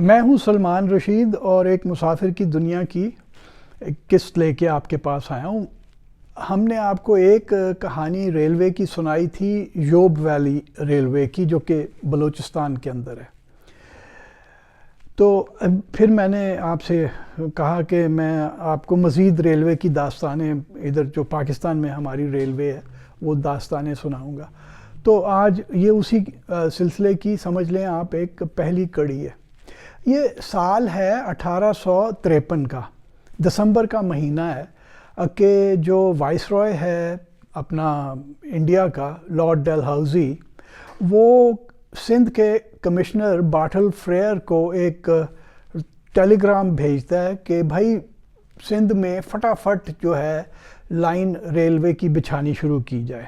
میں ہوں سلمان رشید اور ایک مسافر کی دنیا کی قسط لے کے آپ کے پاس آیا ہوں۔ ہم نے آپ کو ایک کہانی ریلوے کی سنائی تھی، یوب ویلی ریلوے کی، جو کہ بلوچستان کے اندر ہے۔ تو پھر میں نے آپ سے کہا کہ میں آپ کو مزید ریلوے کی داستانیں، ادھر جو پاکستان میں ہماری ریلوے ہے وہ داستانیں سناؤں گا۔ تو آج یہ اسی سلسلے کی سمجھ لیں آپ ایک پہلی کڑی ہے۔ یہ سال ہے 1853 کا، دسمبر کا مہینہ ہے کہ جو وائس رائے ہے اپنا انڈیا کا، لارڈ ڈلہاؤزی، وہ سندھ کے کمشنر باٹل فریئر کو ایک ٹیلی گرام بھیجتا ہے کہ بھائی سندھ میں فٹافٹ جو ہے لائن ریلوے کی بچھانی شروع کی جائے۔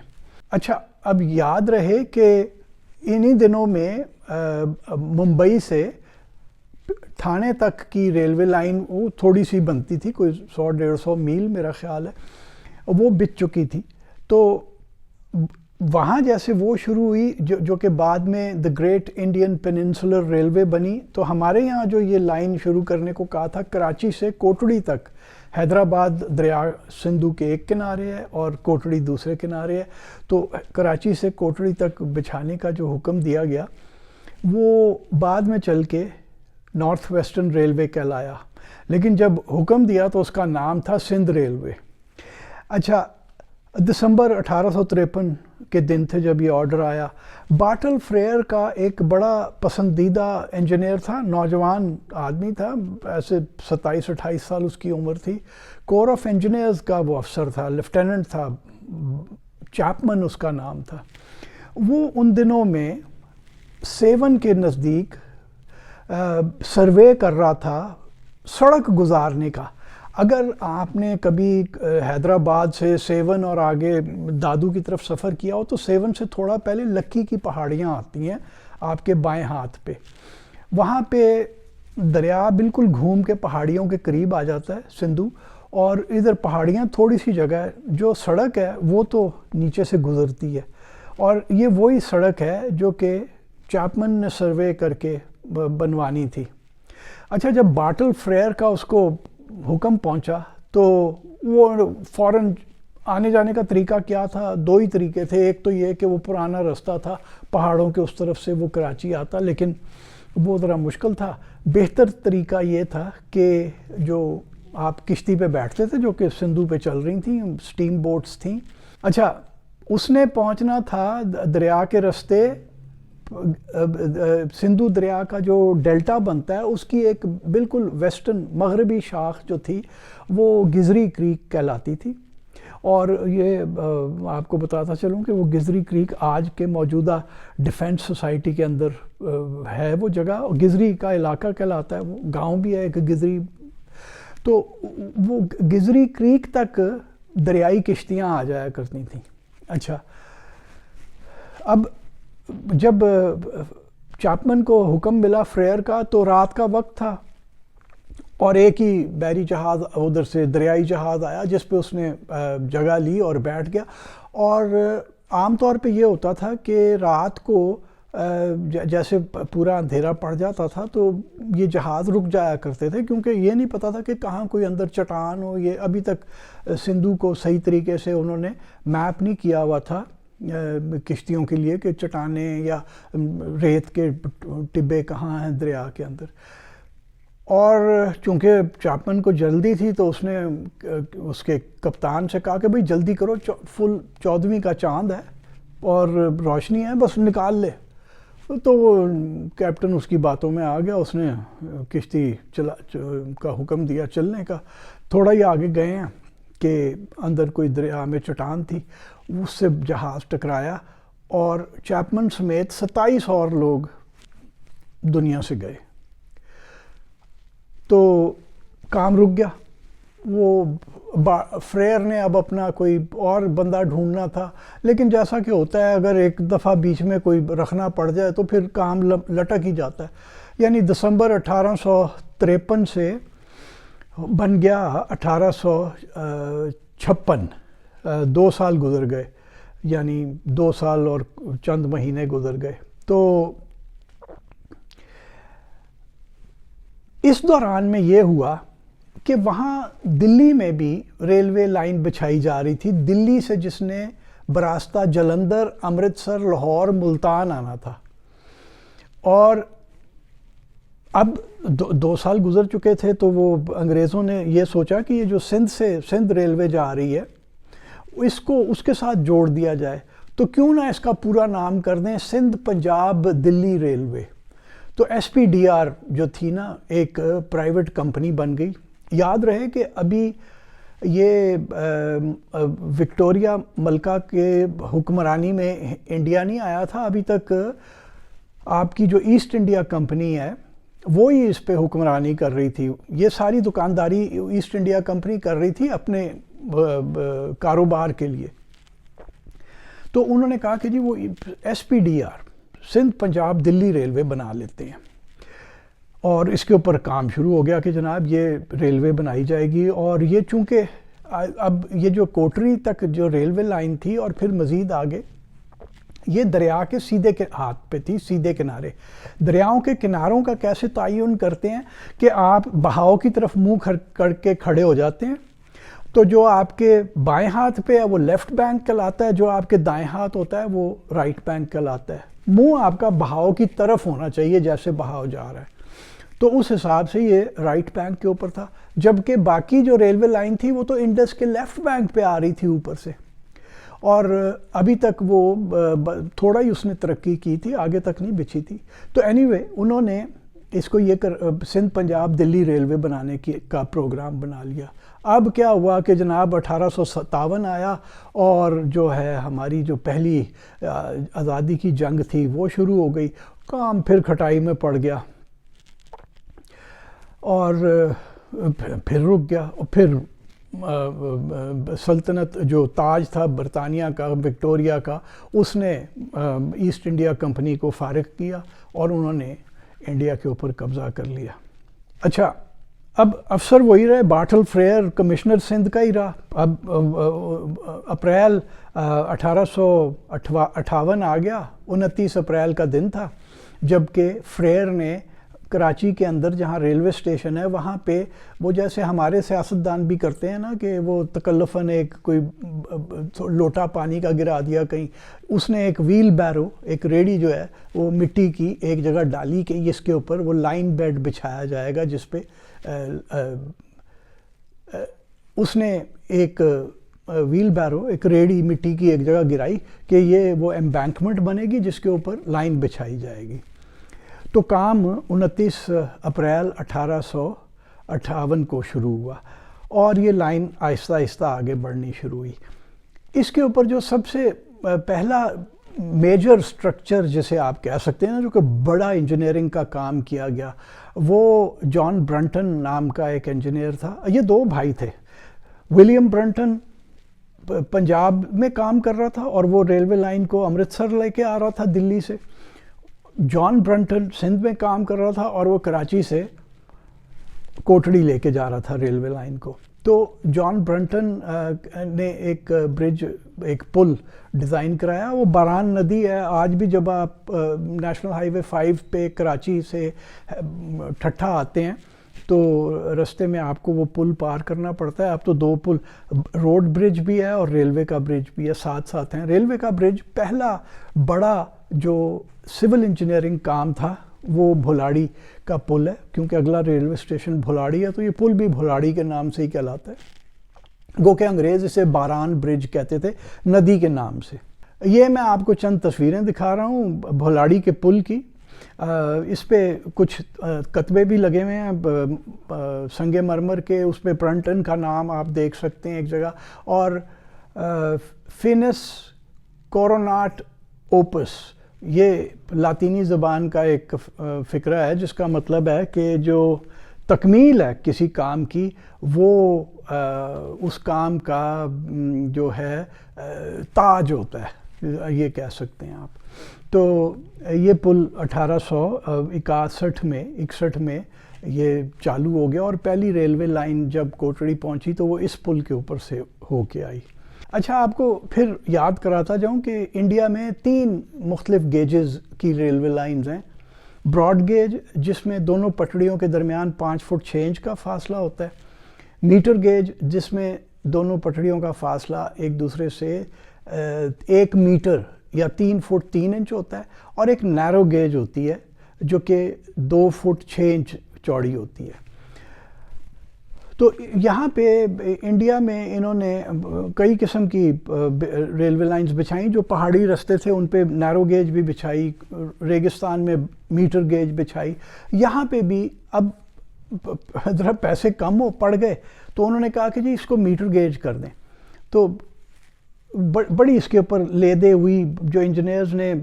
اچھا، اب یاد رہے کہ انہی دنوں میں ممبئی سے تھانے تک کی ریلوے لائن وہ تھوڑی سی بنتی تھی، کوئی 100-150 میل میرا خیال ہے، وہ بچ چکی تھی۔ تو وہاں جیسے وہ شروع ہوئی، جو کہ بعد میں دی گریٹ انڈین پیننسولر ریلوے بنی، تو ہمارے یہاں جو یہ لائن شروع کرنے کو کہا تھا، کراچی سے کوٹڑی تک، حیدرآباد دریا سندھو کے ایک کنارے ہے اور کوٹڑی دوسرے کنارے ہے، تو کراچی سے کوٹڑی تک بچھانے کا جو حکم دیا گیا وہ بعد میں چل کے نارتھ ویسٹرن ریلوے کہلایا، لیکن جب حکم دیا تو اس کا نام تھا سندھ ریلوے۔ اچھا، دسمبر 1853 کے دن تھے جب یہ آرڈر آیا۔ باٹل فریئر کا ایک بڑا پسندیدہ انجینئر تھا، نوجوان آدمی تھا، ایسے 27-28 سال اس کی عمر تھی، کور آف انجینئرز کا وہ افسر تھا، لیفٹیننٹ تھا، چیپمن اس کا نام تھا۔ وہ ان دنوں میں سیون کے نزدیک سروے کر رہا تھا سڑک گزارنے کا۔ اگر آپ نے کبھی حیدرآباد سے سیون اور آگے دادو کی طرف سفر کیا ہو تو سیون سے تھوڑا پہلے لکی کی پہاڑیاں آتی ہیں آپ کے بائیں ہاتھ پہ، وہاں پہ دریا بالکل گھوم کے پہاڑیوں کے قریب آ جاتا ہے سندھو، اور ادھر پہاڑیاں تھوڑی سی جگہ ہے، جو سڑک ہے وہ تو نیچے سے گزرتی ہے، اور یہ وہی سڑک ہے جو کہ چیپمن نے سروے کر کے بنوانی تھی۔ اچھا، جب باٹل فریئر کا اس کو حکم پہنچا تو وہ فوراً آنے جانے کا طریقہ کیا تھا؟ دو ہی طریقے تھے، ایک تو یہ کہ وہ پرانا رستہ تھا پہاڑوں کے اس طرف سے وہ کراچی آتا، لیکن وہ ذرا مشکل تھا۔ بہتر طریقہ یہ تھا کہ جو آپ کشتی پہ بیٹھتے تھے، جو کہ سندھو پہ چل رہی تھیں، سٹیم بوٹس تھیں۔ اچھا، اس نے پہنچنا تھا دریا کے رستے، سندھو دریا کا جو ڈیلٹا بنتا ہے اس کی ایک بالکل ویسٹرن مغربی شاخ جو تھی وہ گزری کریک کہلاتی تھی، اور یہ آپ کو بتاتا چلوں کہ وہ گزری کریک آج کے موجودہ ڈیفینس سوسائٹی کے اندر ہے وہ جگہ، گزری کا علاقہ کہلاتا ہے، وہ گاؤں بھی ہے ایک گزری۔ تو وہ گزری کریک تک دریائی کشتیاں آ جایا کرتی تھیں۔ اچھا، اب جب چیپمن کو حکم ملا فریئر کا تو رات کا وقت تھا، اور ایک ہی بحری جہاز ادھر سے دریائی جہاز آیا جس پہ اس نے جگہ لی اور بیٹھ گیا۔ اور عام طور پہ یہ ہوتا تھا کہ رات کو جیسے پورا اندھیرا پڑ جاتا تھا تو یہ جہاز رک جایا کرتے تھے، کیونکہ یہ نہیں پتا تھا کہ کہاں کوئی اندر چٹان ہو۔ یہ ابھی تک سندھو کو صحیح طریقے سے انہوں نے میپ نہیں کیا ہوا تھا کشتیوں کے لیے کہ چٹانیں یا ریت کے ٹبے کہاں ہیں دریا کے اندر۔ اور چونکہ چیپمن کو جلدی تھی تو اس نے اس کے کپتان سے کہا کہ بھئی جلدی کرو، فل 14ویں کا چاند ہے اور روشنی ہے، بس نکال لے۔ تو کیپٹن اس کی باتوں میں آ گیا، اس نے کشتی کا حکم دیا چلنے کا۔ تھوڑا ہی آگے گئے ہیں کہ اندر کوئی دریا میں چٹان تھی، اس سے جہاز ٹکرایا اور چیپمن سمیت 27 اور لوگ دنیا سے گئے۔ تو کام رک گیا۔ وہ فریئر نے اب اپنا کوئی اور بندہ ڈھونڈنا تھا، لیکن جیسا کہ ہوتا ہے اگر ایک دفعہ بیچ میں کوئی رکھنا پڑ جائے تو پھر کام لٹک ہی جاتا ہے۔ یعنی دسمبر 1853 سے بن گیا 1856، 2 سال گزر گئے، یعنی 2 سال اور چند مہینے گزر گئے۔ تو اس دوران میں یہ ہوا کہ وہاں دلی میں بھی ریلوے لائن بچھائی جا رہی تھی، دلی سے جس نے براستہ جلندھر، امرتسر، لاہور، ملتان آنا تھا. اور اب 2 سال گزر چکے تھے تو وہ انگریزوں نے یہ سوچا کہ یہ جو سندھ ریلوے جا رہی ہے اس کو اس کے ساتھ جوڑ دیا جائے، تو کیوں نہ اس کا پورا نام کر دیں سندھ پنجاب دلی ریلوے. تو ایس پی ڈی آر جو تھی نا ایک پرائیویٹ کمپنی بن گئی. یاد رہے کہ ابھی یہ وکٹوریہ ملکہ کے حکمرانی میں انڈیا نہیں آیا تھا، ابھی تک آپ کی جو ایسٹ انڈیا کمپنی ہے وہی اس پہ حکمرانی کر رہی تھی. یہ ساری دکانداری ایسٹ انڈیا کمپنی کر رہی تھی اپنے کاروبار کے لیے. تو انہوں نے کہا کہ جی وہ S P D R Sindh Punjab Delhi railway بنا لیتے ہیں، اور اس کے اوپر کام شروع ہو گیا کہ جناب یہ ریلوے بنائی جائے گی. اور یہ چونکہ اب یہ جو کوٹری تک جو ریلوے لائن تھی اور پھر مزید آگے یہ دریا کے سیدھے کے ہاتھ پہ تھی، سیدھے کنارے. دریاؤں کے کناروں کا کیسے تعین کرتے ہیں کہ آپ بہاؤ کی طرف منہ کر کے کھڑے ہو جاتے ہیں، تو جو آپ کے بائیں ہاتھ پہ ہے وہ لیفٹ بینک کہلاتا ہے، جو آپ کے دائیں ہاتھ ہوتا ہے وہ رائٹ بینک کہلاتا ہے. منہ آپ کا بہاؤ کی طرف ہونا چاہیے جیسے بہاؤ جا رہا ہے. تو اس حساب سے یہ رائٹ بینک کے اوپر تھا، جبکہ باقی جو ریلوے لائن تھی وہ تو انڈس کے لیفٹ بینک پہ آ رہی تھی اوپر سے. اور ابھی تک وہ تھوڑا ہی اس نے ترقی کی تھی، آگے تک نہیں بچھی تھی. تو اینی وے انہوں نے اس کو یہ سندھ پنجاب دلی ریلوے بنانے کا پروگرام بنا لیا. اب کیا ہوا کہ جناب 1857 آیا اور جو ہے ہماری جو پہلی آزادی کی جنگ تھی وہ شروع ہو گئی. کام پھر کھٹائی میں پڑ گیا اور پھر رک گیا. اور پھر سلطنت جو تاج تھا برطانیہ کا، وکٹوریہ کا، اس نے ایسٹ انڈیا کمپنی کو فارغ کیا اور انہوں نے انڈیا کے اوپر قبضہ کر لیا. اچھا، اب افسر وہی رہے، باٹل فریئر کمشنر سندھ کا ہی رہا. اب اپریل 1858 آ گیا، 29 اپریل کا دن تھا جبکہ فریئر نے کراچی کے اندر جہاں ریلوے اسٹیشن ہے وہاں پہ وہ جیسے ہمارے سیاستدان بھی کرتے ہیں نا کہ وہ تکلفاً ایک کوئی لوٹا پانی کا گرا دیا کہیں، اس نے ایک ویل بیرو، ایک ریڑھی جو ہے وہ مٹی کی ایک جگہ ڈالی کہ اس کے اوپر وہ لائن بیڈ بچھایا جائے گا، جس پہ اس نے ایک ویل بیرو، ایک ریڑھی مٹی کی ایک جگہ گرائی کہ یہ وہ ایمبینکمنٹ بنے گی جس کے اوپر لائن بچھائی جائے گی. تو کام 29 اپریل 1858 کو شروع ہوا اور یہ لائن آہستہ آہستہ آگے بڑھنی شروع ہوئی. اس کے اوپر جو سب سے پہلا میجر سٹرکچر جسے آپ کہہ سکتے ہیں جو کہ بڑا انجینئرنگ کا کام کیا گیا، وہ جان برنٹن نام کا ایک انجینئر تھا. یہ 2 بھائی تھے. ولیم برنٹن پنجاب میں کام کر رہا تھا اور وہ ریلوے لائن کو امرتسر لے کے آ رہا تھا دلی سے. جان برنٹن سندھ میں کام کر رہا تھا اور وہ کراچی سے کوٹڑی لے کے جا رہا تھا ریلوے لائن کو. تو جان برنٹن نے ایک برج، ایک پل ڈیزائن کرایا. وہ باران ندی ہے، آج بھی جب آپ نیشنل ہائی وے 5 پہ کراچی سے ٹھٹھا آتے ہیں تو رستے میں آپ کو وہ پل پار کرنا پڑتا ہے. اب تو 2 پل، روڈ برج بھی ہے اور ریلوے کا برج بھی ہے، ساتھ ساتھ ہیں. ریلوے کا برج پہلا بڑا جو سول انجینئرنگ کام تھا وہ بھولاڑی کا پل ہے، کیونکہ اگلا ریلوے اسٹیشن بھولاڑی ہے تو یہ پل بھی بھولاڑی کے نام سے ہی کہلاتا ہے. گو کہ انگریز اسے باران برج کہتے تھے ندی کے نام سے. یہ میں آپ کو چند تصویریں دکھا رہا ہوں بھولاڑی کے پل کی. اس پہ کچھ کتبے بھی لگے ہوئے ہیں سنگ مرمر کے، اس پہ برنٹن کا نام آپ دیکھ سکتے ہیں ایک جگہ، اور فینس کوروناٹ اوپس یہ لاطینی زبان کا ایک فقرہ ہے جس کا مطلب ہے کہ جو تکمیل ہے کسی کام کی وہ اس کام کا جو ہے تاج ہوتا ہے، یہ کہہ سکتے ہیں آپ. تو یہ پل 1861 میں یہ چالو ہو گیا اور پہلی ریلوے لائن جب کوٹڑی پہنچی تو وہ اس پل کے اوپر سے ہو کے آئی. اچھا، آپ کو پھر یاد کراتا جاؤں کہ انڈیا میں 3 مختلف گیجز کی ریلوے لائنز ہیں. براڈ گیج جس میں دونوں پٹڑیوں کے درمیان 5 فٹ 6 انچ کا فاصلہ ہوتا ہے، میٹر گیج جس میں دونوں پٹڑیوں کا فاصلہ ایک دوسرے سے 1 میٹر یا 3 فٹ 3 انچ ہوتا ہے، اور ایک نیرو گیج ہوتی ہے جو کہ 2 فٹ 6 انچ چوڑی ہوتی ہے۔ تو یہاں پہ انڈیا میں انہوں نے کئی قسم کی ریلوے لائنز بچھائیں، جو پہاڑی رستے تھے ان پہ نیرو گیج بھی بچھائی، ریگستان میں میٹر گیج بچھائی۔ یہاں پہ بھی اب ذرا پیسے کم پڑ گئے تو انہوں نے کہا کہ جی اس کو میٹر گیج کر دیں۔ تو بڑی اس کے اوپر لے دے ہوئی جو انجینئرز نے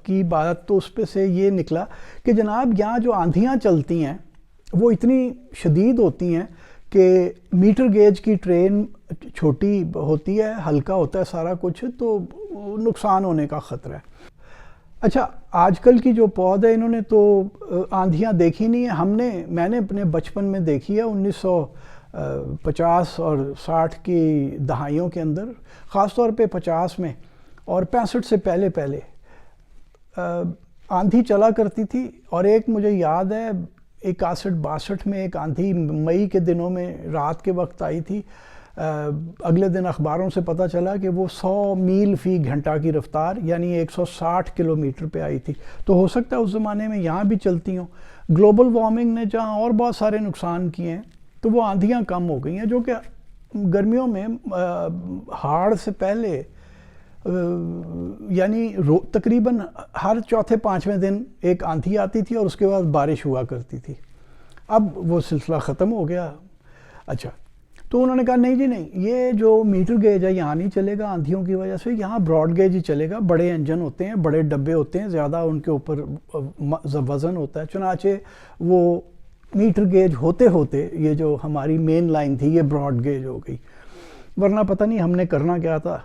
کی بات، تو اس پہ سے یہ نکلا کہ جناب یہاں جو آندھیاں چلتی ہیں وہ اتنی شدید ہوتی ہیں کہ میٹر گیج کی ٹرین چھوٹی ہوتی ہے، ہلکا ہوتا ہے سارا کچھ، تو نقصان ہونے کا خطرہ ہے۔ اچھا، آج کل کی جو پود ہے انہوں نے تو آندھیاں دیکھی نہیں ہیں، میں نے اپنے بچپن میں دیکھی ہے 1950 اور 60 کی دہائیوں کے اندر، خاص طور پہ 50 میں اور 65 سے پہلے آندھی چلا کرتی تھی۔ اور ایک مجھے یاد ہے 61-62 میں ایک آندھی مئی کے دنوں میں رات کے وقت آئی تھی۔ اگلے دن اخباروں سے پتہ چلا کہ وہ 100 میل فی گھنٹہ کی رفتار یعنی 160 کلومیٹر پہ آئی تھی۔ تو ہو سکتا ہے اس زمانے میں یہاں بھی چلتی ہوں۔ گلوبل وارمنگ نے جہاں اور بہت سارے نقصان کیے ہیں تو وہ آندھیاں کم ہو گئی ہیں، جو کہ گرمیوں میں ہاڑ سے پہلے یعنی تقریباً ہر چوتھے 5ویں دن ایک آندھی آتی تھی اور اس کے بعد بارش ہوا کرتی تھی۔ اب وہ سلسلہ ختم ہو گیا۔ اچھا، تو انہوں نے کہا نہیں جی نہیں، یہ جو میٹر گیج ہے یہاں نہیں چلے گا آندھیوں کی وجہ سے، یہاں براڈ گیج ہی چلے گا۔ بڑے انجن ہوتے ہیں، بڑے ڈبے ہوتے ہیں، زیادہ ان کے اوپر وزن ہوتا ہے، چنانچہ وہ میٹر گیج ہوتے ہوتے یہ جو ہماری مین لائن تھی یہ براڈ گیج ہو گئی۔ ورنہ پتہ نہیں ہم نے کرنا کیا تھا،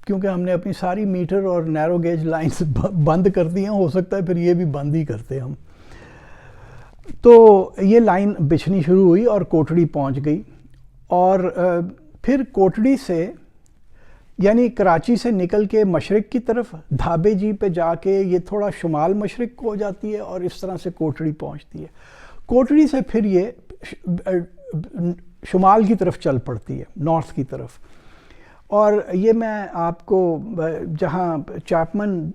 کیونکہ ہم نے اپنی ساری میٹر اور نیرو گیج لائنز بند کر دی ہیں، ہو سکتا ہے پھر یہ بھی بند ہی کرتے ہم۔ تو یہ لائن بچھنی شروع ہوئی اور کوٹڑی پہنچ گئی، اور پھر کوٹڑی سے یعنی کراچی سے نکل کے مشرق کی طرف دھابے جی پہ جا کے یہ تھوڑا شمال مشرق کو ہو جاتی ہے اور اس طرح سے کوٹڑی پہنچتی ہے۔ کوٹڑی سے پھر یہ شمال کی طرف چل پڑتی ہے، نارتھ کی طرف۔ اور یہ میں آپ کو جہاں چیپمن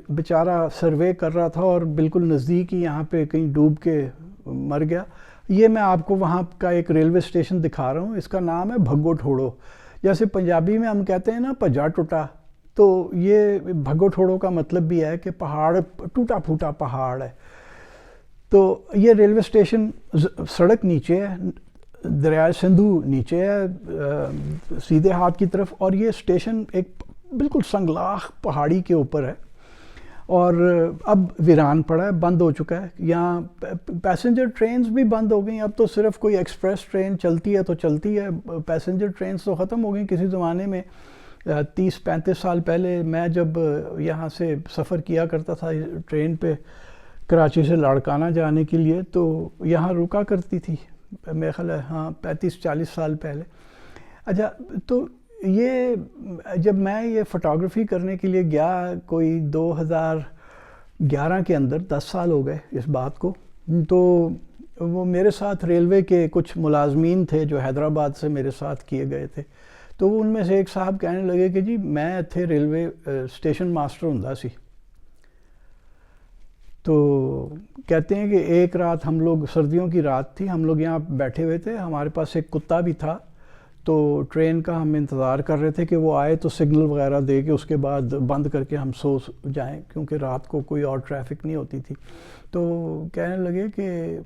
بیچارہ سروے کر رہا تھا اور بالکل نزدیک ہی یہاں پہ کہیں ڈوب کے مر گیا، یہ میں آپ کو وہاں کا ایک ریلوے اسٹیشن دکھا رہا ہوں۔ اس کا نام ہے بھگو ٹھوڑو، جیسے پنجابی میں ہم کہتے ہیں نا بھجا ٹوٹا، تو یہ بھگو ٹھوڑو کا مطلب بھی ہے کہ پہاڑ ٹوٹا پھوٹا پہاڑ ہے۔ تو یہ ریلوے اسٹیشن سڑک نیچے ہے، دریائے سندھو نیچے ہے سیدھے ہاتھ کی طرف، اور یہ اسٹیشن ایک بالکل سنگلاخ پہاڑی کے اوپر ہے، اور اب ویران پڑا ہے، بند ہو چکا ہے۔ یہاں پیسنجر ٹرینز بھی بند ہو گئی، اب تو صرف کوئی ایکسپریس ٹرین چلتی ہے تو چلتی ہے، پیسنجر ٹرینز تو ختم ہو گئی۔ کسی زمانے میں 30-35 سال پہلے میں جب یہاں سے سفر کیا کرتا تھا ٹرین پہ کراچی سے لاڑکانہ جانے کے لیے، تو یہاں رکا کرتی تھی، میرے خیال ہے 35-40 سال پہلے۔ اچھا، تو یہ جب میں یہ فوٹوگرافی کرنے کے لیے گیا کوئی 2011 کے اندر، 10 سال ہو گئے اس بات کو، تو وہ میرے ساتھ ریلوے کے کچھ ملازمین تھے جو حیدرآباد سے میرے ساتھ کیے گئے تھے، تو ان میں سے ایک صاحب کہنے لگے کہ جی میں تھے ریلوے اسٹیشن ماسٹر ہوں سی، تو کہتے ہیں کہ ایک رات ہم لوگ، سردیوں کی رات تھی، ہم لوگ یہاں بیٹھے ہوئے تھے، ہمارے پاس ایک کتا بھی تھا، تو ٹرین کا ہم انتظار کر رہے تھے کہ وہ آئے تو سگنل وغیرہ دے کے اس کے بعد بند کر کے ہم سو جائیں، کیونکہ رات کو کوئی اور ٹریفک نہیں ہوتی تھی۔ تو کہنے لگے کہ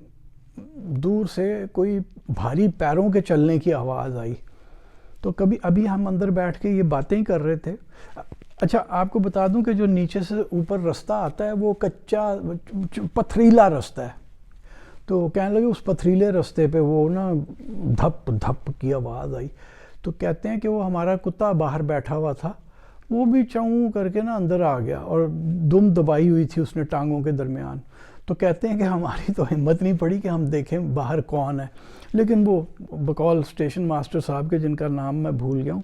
دور سے کوئی بھاری پیروں کے چلنے کی آواز آئی، تو ابھی ہم اندر بیٹھ کے یہ باتیں ہی کر رہے تھے۔ اچھا، آپ کو بتا دوں کہ جو نیچے سے اوپر رستہ آتا ہے وہ کچا پتھریلا رستہ ہے، تو کہنے لگے اس پتھریلے رستے پہ وہ نا دھپ دھپ کی آواز آئی، تو کہتے ہیں کہ وہ ہمارا کتا باہر بیٹھا ہوا تھا، وہ بھی چاؤں کر کے نا اندر آ گیا اور دم دبائی ہوئی تھی اس نے ٹانگوں کے درمیان۔ تو کہتے ہیں کہ ہماری تو ہمت نہیں پڑی کہ ہم دیکھیں باہر کون ہے، لیکن وہ بقول اسٹیشن ماسٹر صاحب کے، جن کا نام میں بھول گیا ہوں،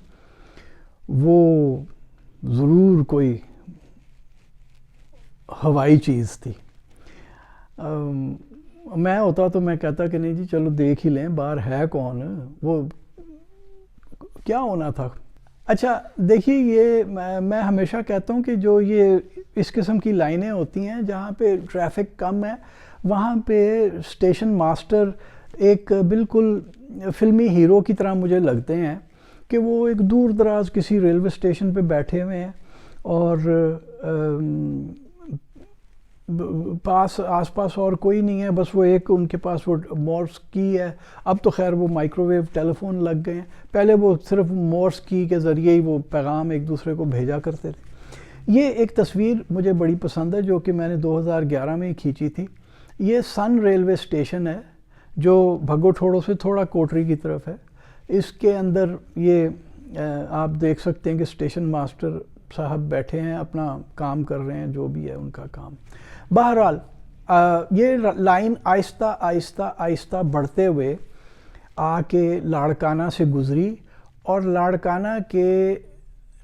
وہ ضرور کوئی ہوائی چیز تھی۔ میں ہوتا تو میں کہتا کہ نہیں جی چلو دیکھ ہی لیں باہر ہے کون، وہ کیا ہونا تھا۔ اچھا دیکھیے، یہ میں ہمیشہ کہتا ہوں کہ جو یہ اس قسم کی لائنیں ہوتی ہیں جہاں پہ ٹریفک کم ہے، وہاں پہ اسٹیشن ماسٹر ایک بالکل فلمی ہیرو کی طرح مجھے لگتے ہیں کہ وہ ایک دور دراز کسی ریلوے اسٹیشن پہ بیٹھے ہوئے ہیں اور آس پاس اور کوئی نہیں ہے، بس وہ ایک ان کے پاس وہ مورس کی ہے۔ اب تو خیر وہ مائکرو ویو ٹیلی فون لگ گئے ہیں، پہلے وہ صرف مورس کی کے ذریعے ہی وہ پیغام ایک دوسرے کو بھیجا کرتے تھے۔ یہ ایک تصویر مجھے بڑی پسند ہے جو کہ میں نے 2011 میں ہی کھینچی تھی۔ یہ سن ریلوے اسٹیشن ہے جو بھگو ٹھوڑوں سے تھوڑا کوٹری کی طرف ہے۔ اس کے اندر یہ آپ دیکھ سکتے ہیں کہ اسٹیشن ماسٹر صاحب بیٹھے ہیں، اپنا کام کر رہے ہیں، جو بھی ہے ان کا کام۔ بہرحال یہ لائن آہستہ آہستہ آہستہ بڑھتے ہوئے آ کے لاڑکانہ سے گزری، اور لاڑکانہ کے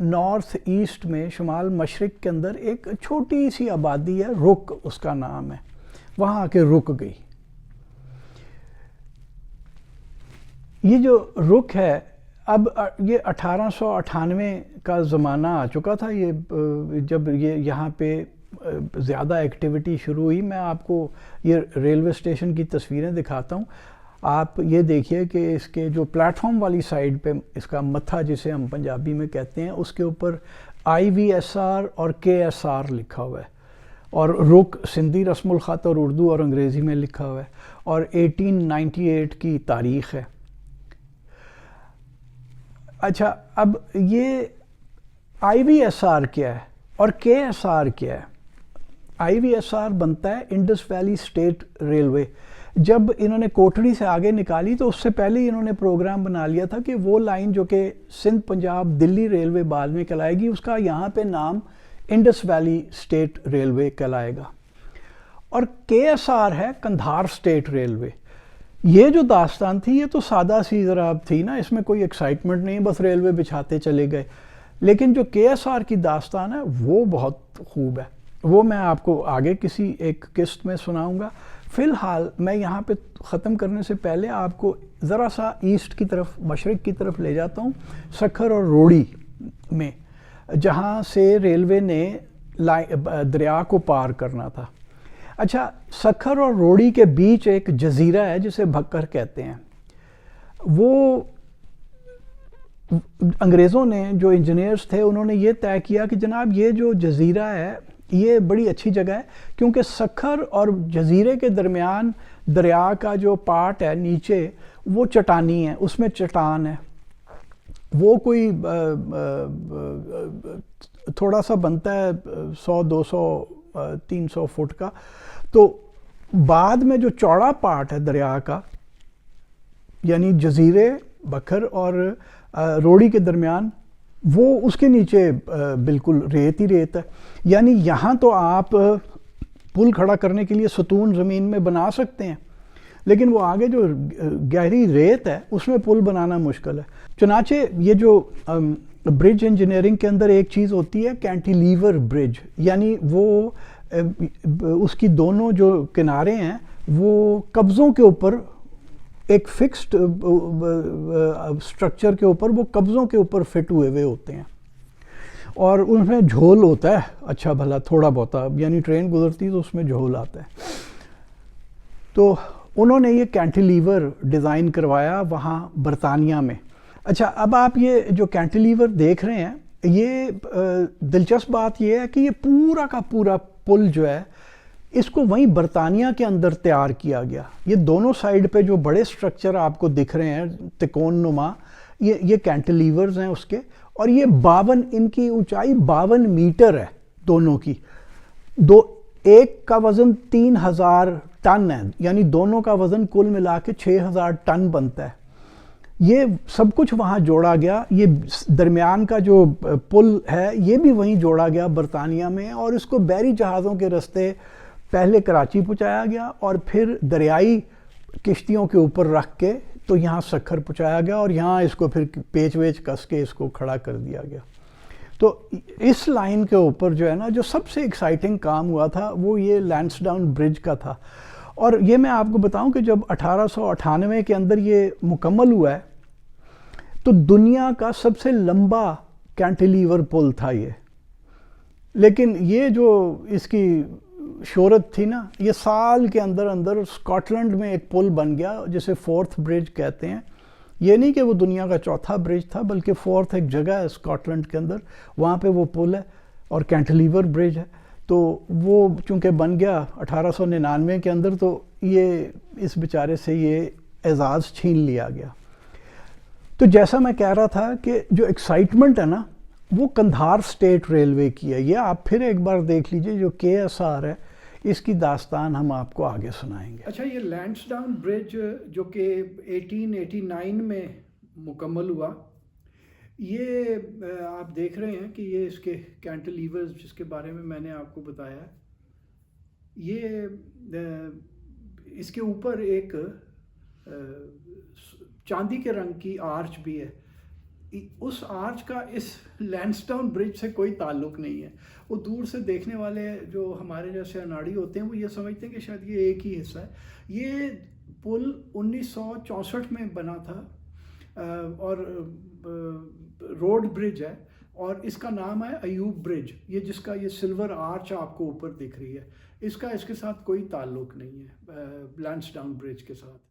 نارتھ ایسٹ میں، شمال مشرق کے اندر ایک چھوٹی سی آبادی ہے، رک اس کا نام ہے، وہاں آ کے رک گئی۔ یہ جو رک ہے، اب یہ 1898 کا زمانہ آ چکا تھا، یہ جب یہ یہاں پہ زیادہ ایکٹیویٹی شروع ہوئی۔ میں آپ کو یہ ریلوے اسٹیشن کی تصویریں دکھاتا ہوں، آپ یہ دیکھیے کہ اس کے جو پلیٹ فارم والی سائڈ پہ اس کا متھا جسے ہم پنجابی میں کہتے ہیں، اس کے اوپر IVSR اور KSR لکھا ہوا ہے، اور رک سندھی رسم الخط اور اردو اور انگریزی میں لکھا ہوا ہے، اور 1898 کی تاریخ ہے۔ اچھا، اب یہ IVSR کیا ہے اور KSR کیا ہے؟ IVSR بنتا ہے انڈس ویلی اسٹیٹ ریلوے۔ جب انہوں نے کوٹڑی سے آگے نکالی تو اس سے پہلے ہی انہوں نے پروگرام بنا لیا تھا کہ وہ لائن جو کہ سندھ پنجاب دلی ریلوے بعد میں کہلائے گی، اس کا یہاں پہ نام انڈس ویلی اسٹیٹ ریلوے کہلائے گا۔ اور KSR ہے قندھار اسٹیٹ ریلوے۔ یہ جو داستان تھی یہ تو سادہ سی ذرا تھی نا، اس میں کوئی ایکسائٹمنٹ نہیں، بس ریلوے بچھاتے چلے گئے۔ لیکن جو KSR کی داستان ہے وہ بہت خوب ہے، وہ میں آپ کو آگے کسی ایک قسط میں سناؤں گا۔ فی الحال میں یہاں پہ ختم کرنے سے پہلے آپ کو ذرا سا ایسٹ کی طرف، مشرق کی طرف لے جاتا ہوں، سکھر اور روڑی میں، جہاں سے ریلوے نے دریا کو پار کرنا تھا۔ اچھا، سکھر اور روڑی کے بیچ ایک جزیرہ ہے جسے بھکر کہتے ہیں۔ وہ انگریزوں نے، جو انجینئرز تھے، انہوں نے یہ طے کیا کہ جناب یہ جو جزیرہ ہے یہ بڑی اچھی جگہ ہے، کیونکہ سکھر اور جزیرے کے درمیان دریا کا جو پارٹ ہے نیچے وہ چٹانی ہے، اس میں چٹان ہے، وہ کوئی تھوڑا سا بنتا ہے 100 200 300 فٹ کا۔ تو بعد میں جو چوڑا پارٹ ہے دریا کا، یعنی جزیرے بکھر اور روڑی کے درمیان، وہ اس کے نیچے بالکل ریت ہی ریت ہے۔ یعنی یہاں تو آپ پل کھڑا کرنے کے لیے ستون زمین میں بنا سکتے ہیں، لیکن وہ آگے جو گہری ریت ہے اس میں پل بنانا مشکل ہے۔ چنانچہ یہ جو برج انجینئرنگ کے اندر ایک چیز ہوتی ہے کینٹیلیور برج، یعنی وہ اس کی دونوں جو کنارے ہیں وہ قبضوں کے اوپر، ایک فکسڈ سٹرکچر کے اوپر، وہ قبضوں کے اوپر فٹ ہوئے ہوتے ہیں، اور ان میں جھول ہوتا ہے اچھا بھلا تھوڑا بہت، یعنی ٹرین گزرتی تو اس میں جھول آتا ہے۔ تو انہوں نے یہ کینٹیلیور ڈیزائن کروایا وہاں برطانیہ میں۔ اچھا، اب آپ یہ جو کینٹیلیور دیکھ رہے ہیں، یہ دلچسپ بات یہ ہے کہ یہ پورا کا پورا پل جو ہے اس کو وہیں برطانیہ کے اندر تیار کیا گیا۔ یہ دونوں سائیڈ پہ جو بڑے سٹرکچر آپ کو دکھ رہے ہیں تکون نما، یہ کینٹیلیورز ہیں اس کے، اور یہ 52، ان کی اونچائی 52 میٹر ہے دونوں کی، ایک کا وزن 3000 ٹن ہے، یعنی دونوں کا وزن کل ملا کے 6000 ٹن بنتا ہے۔ یہ سب کچھ وہاں جوڑا گیا، یہ درمیان کا جو پل ہے یہ بھی وہیں جوڑا گیا برطانیہ میں، اور اس کو بحری جہازوں کے رستے پہلے کراچی پہنچایا گیا اور پھر دریائی کشتیوں کے اوپر رکھ کے تو یہاں سکھر پہنچایا گیا، اور یہاں اس کو پھر پیچ ویچ کس کے اس کو کھڑا کر دیا گیا۔ تو اس لائن کے اوپر جو ہے نا جو سب سے ایکسائٹنگ کام ہوا تھا وہ یہ لینسڈاؤن برج کا تھا. اور یہ میں آپ کو بتاؤں کہ جب 1898 کے اندر یہ مکمل ہوا ہے تو دنیا کا سب سے لمبا کینٹیلیور پل تھا یہ. لیکن یہ جو اس کی شہرت تھی نا، یہ سال کے اندر اندر اسکاٹ لینڈ میں ایک پل بن گیا جسے فورتھ برج کہتے ہیں. یہ نہیں کہ وہ دنیا کا چوتھا برج تھا، بلکہ فورتھ ایک جگہ ہے اسکاٹ لینڈ کے اندر، وہاں پہ وہ پل ہے اور کینٹیلیور برج ہے. تو وہ چونکہ بن گیا 1899 کے اندر، تو یہ اس بیچارے سے یہ اعزاز چھین لیا گیا. تو جیسا میں کہہ رہا تھا کہ جو ایکسائٹمنٹ ہے نا وہ قندھار اسٹیٹ ریلوے کی ہے. یہ آپ پھر ایک بار دیکھ لیجئے، جو KSR ہے اس کی داستان ہم آپ کو آگے سنائیں گے. اچھا، یہ لینسڈاؤن برج جو کہ 1889 میں مکمل ہوا، یہ آپ دیکھ رہے ہیں کہ یہ اس کے کینٹیلیورز جس کے بارے میں نے آپ کو بتایا، یہ اس کے اوپر ایک چاندی کے رنگ کی آرچ بھی ہے. اس آرچ کا اس لینسڈاؤن برج سے کوئی تعلق نہیں ہے. وہ دور سے دیکھنے والے جو ہمارے جیسے اناڑی ہوتے ہیں وہ یہ سمجھتے ہیں کہ شاید یہ ایک ہی حصہ ہے. یہ پل 1964 میں بنا تھا اور روڈ برج ہے، اور اس کا نام ہے ایوب برج. یہ جس کا یہ سلور آرچ آپ کو اوپر دکھ رہی ہے، اس کا اس کے ساتھ کوئی تعلق نہیں ہے لینسڈاؤن برج کے ساتھ.